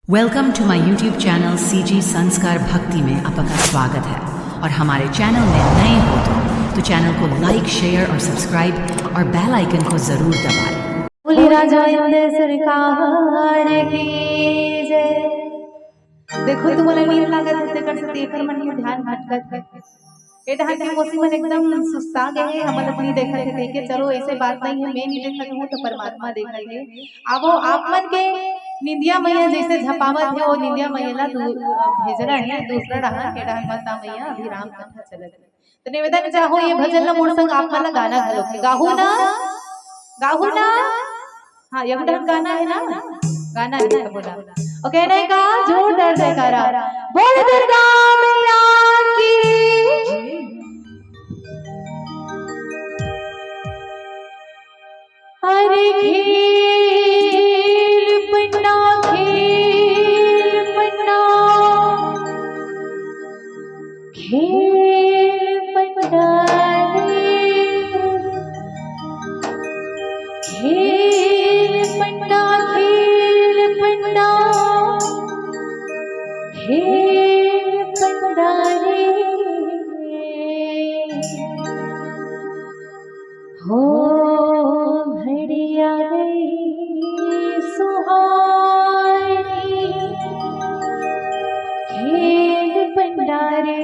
Welcome to my YouTube channel CG Sanskar Bhakti में आपका स्वागत है। और हमारे चैनल में नए हो तो चैनल को लाइक, शेयर और सब्सक्राइब और बेल आइकन को जरूर दबाएं। बोली राजा सरकार की जय। देखो तुम्हाला नींद लागत है तेकर से तेकर मन के ध्यान भटकत है। ए ढहान के मौसी मन एकदम सुस्ता गए हैं, हमल अपनी देखत है के चलो ऐसे बात नहीं है, मैं नहीं देखत हूं तो परमात्मा देखेंगे। अब वो आप मन के निंदिया मैया जैसे झपावत है वो निंदिया मैया भेजना है दूसरा ढहान के ढहान माता मैया अभी राम कथा चलत है। तो निवेदन चाहो ये भजन ला मोर संग आप वाला गाना घलो के गाहू ना। हाँ ये गाना है ना, गाना है तो बोला ओके नहीं का जोरदार जयकारा बोल दुर्गा मैया की। हरे खेल पन्ना खेल पन्ना खेल पन्ना रे हो घड़िया गई सुहानी खेल पन्ना रे।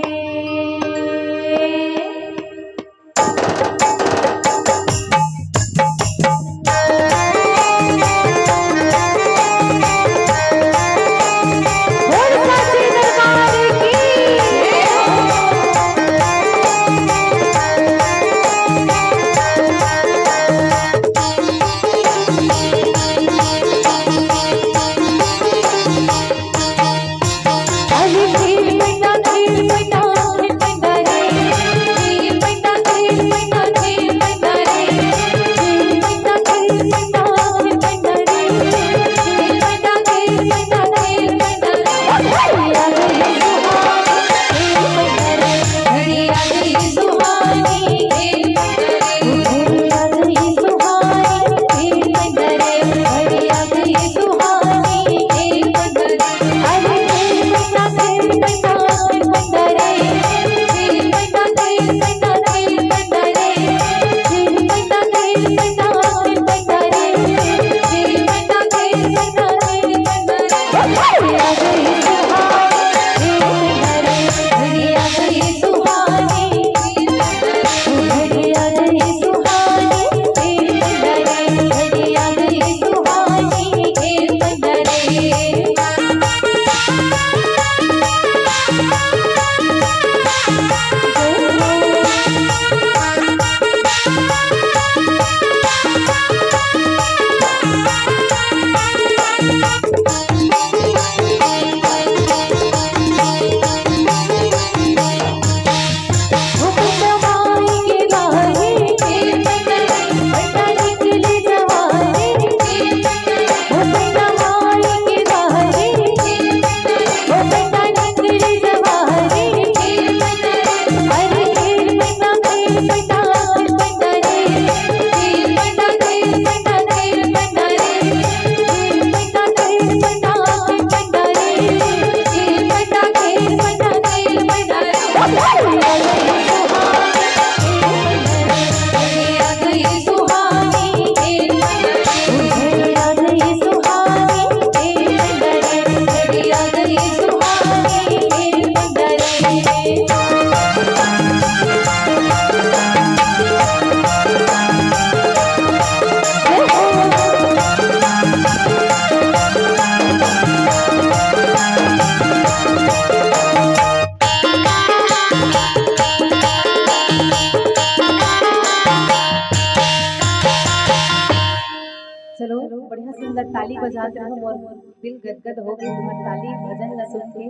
चलो बढ़िया सुंदर ताली बजाते हो और दिल गदगद हो गई तुम्हारी ताली भजन न सुन के।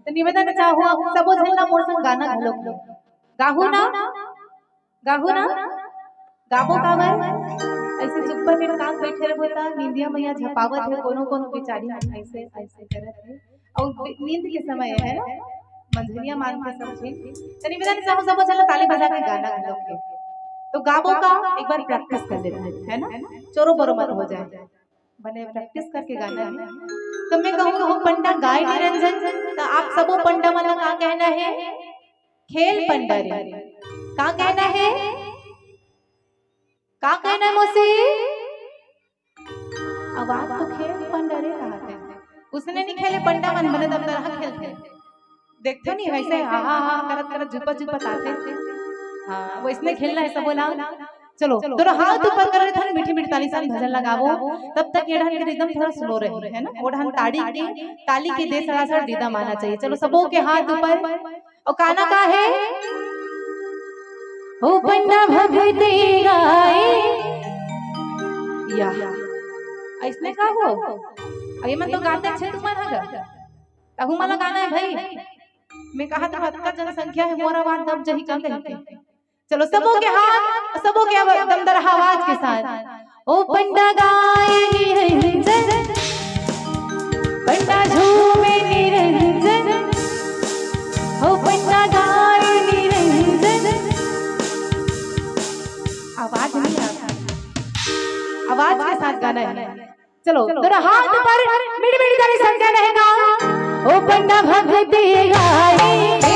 तो निवेदन चाहो सब झलना मोर संग गाना घलो गाहू ना गाबो काबर ऐसे चुप में काम बैठे रहो ता निंदिया मैया झपावत है कोनो बेचारी ऐसे करत है और नींद के समय है ना मंझनिया मान के समझी। तो निवेदन चाहो सब झलना ताली बजा के गाना घलो तो गाबो का एक बार प्रैक्टिस कर लेते हैं है ना, चोरो बरो मत हो जाए। मैंने प्रैक्टिस करके गाना है। तो मैं कहूँगा हो पंडा गाय निरंजन, तो आप सबो पंडा वाला का कहना है? खेल पंडा रे, का कहना है? का कहना है मौसी? अब आप तो खेल पंडा रे कहते हैं, उसने नहीं खेले पंडा मन, मैंने तब तरह खेलते देखते नहीं वैसे हाँ हाँ हाँ करत करत झुपत झुपत आते। हाँ वो इसने खेलना है सब बोला। चलो दोनों हाथ ऊपर कर रहे थे, मीठी मीठी ताली से भजन लगावो, तब तक ये ढंग एकदम थोड़ा स्लो रहे है ना, वो ढंग ताली के दे सरासर दीदा माना चाहिए। चलो सबों के हाथ ऊपर, और गाना का है ओ पंडा भगती गाए या इसने का हो अरे मन तो गाते अच्छे तुम हगा तहु मला गाना है भाई। मैं कहा था का जनसंख्या है मोरा बात दब जही कम कहते। चलो सबों के हाथ, सबों के दमदार आवाज के साथ ओ पंडा गाए निरंजन, पंडा झूमे निरंजन, ओ पंडा गाए निरंजन। आवाज नहीं आता, आवाज के साथ गाना है। चलो दोनों हाथ पर मीठी मीठी ताली संख्या रहेगा। ओ पंडा भगती गाए